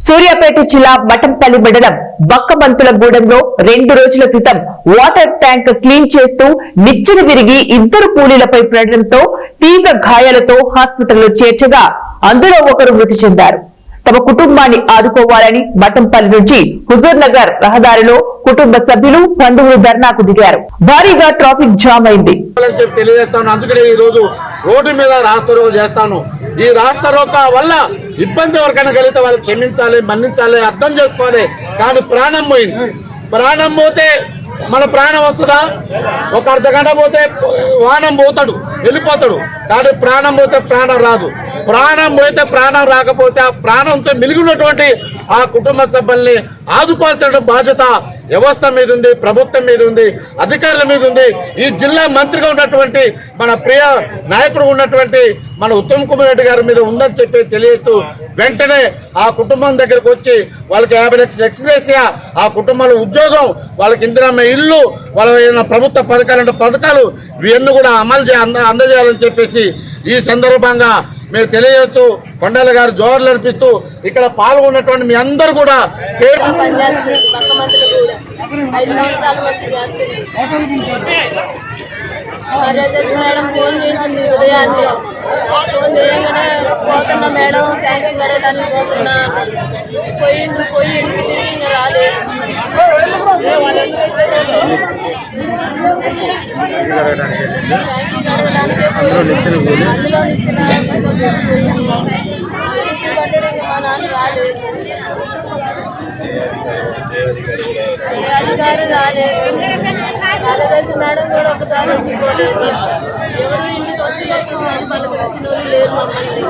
సూర్యాపేట జిల్లా మఠంపల్లి మండలం బక్కబంతులగూడెంలో 2 రోజుల క్రితం వాటర్ ట్యాంక్ క్లీన్ చేస్తూ నిచ్చెన విరిగి 2 కూలీలపై పడడంతో తీవ్ర గాయాలతో హాస్పిటల్లో చేర్చగా అందులో ఒకరు మృతి చెందారు. తమ కుటుంబాన్ని ఆదుకోవాలని మఠంపల్లి నుంచి హుజూర్ నగర్ రహదారిలో కుటుంబ సభ్యులు బంధువులు ధర్నాకు దిగారు. భారీగా ట్రాఫిక్ జామ్ అయింది. రోడ్డు మీద రాస్తారోకో చేస్తాను. ఈ రాస్తారోక వల్ల ఇబ్బంది ఎవరికైనా కలిగితే వాళ్ళు క్షమించాలి, మన్నించాలి, అర్థం చేసుకోవాలి. కానీ ప్రాణం పోయింది. ప్రాణం పోతే మన ప్రాణం వస్తుందా? ఒక అర్ధగంట పోతే వాహనం పోతాడు, వెళ్ళిపోతాడు. కానీ ప్రాణం పోతే ప్రాణం రాదు. ప్రాణం పోతే ప్రాణం రాకపోతే ఆ ప్రాణంతో మిలిగినటువంటి ఆ కుటుంబ సభ్యుల్ని ఆదుకోవాల్సిన బాధ్యత వ్యవస్థ మీద ఉంది, ప్రభుత్వం మీద ఉంది, అధికారుల మీద ఉంది. ఈ జిల్లా మంత్రిగా ఉన్నటువంటి మన ప్రియ నాయకుడు ఉన్నటువంటి మన ఉత్తమ్ కుమార్ రెడ్డి గారి మీద ఉందని చెప్పి తెలియజేస్తూ వెంటనే ఆ కుటుంబం దగ్గరకు వచ్చి వాళ్ళకి 50 లక్షల ఎక్స్గ్రేషియా, ఆ కుటుంబంలో ఉద్యోగం, వాళ్ళకి ఇందిరమ్మ ఇల్లు, వాళ్ళ ప్రభుత్వ పథకాలు ఇవన్నీ కూడా అందజేయాలని చెప్పేసి ఈ సందర్భంగా మేము తెలియజేస్తూ కొండల గారు జోర్లు అర్పిస్తూ ఇక్కడ పాల్గొన్నటువంటి మీ అందరూ కూడా మేడం ఫోన్ చేసింది ఉదయాన్నే. ఫోన్ చేయగానే పోతున్నా మేడం, ట్యాంకీ కడగడానికి పోతున్నా. పోయి ఇంటికి తిరిగి ఇంకా రాలేదు. అందులో నిచ్చిన కట్టడానికి మా నాన్న రాలేదు, అధికారి రాలేదు. కార్యదర్శి మేడం కూడా ఒకసారి వచ్చిపోలేదు. ఎవరు ఇంటికి వచ్చినట్టు పలుకు వచ్చిన వాళ్ళు లేరు మమ్మల్ని.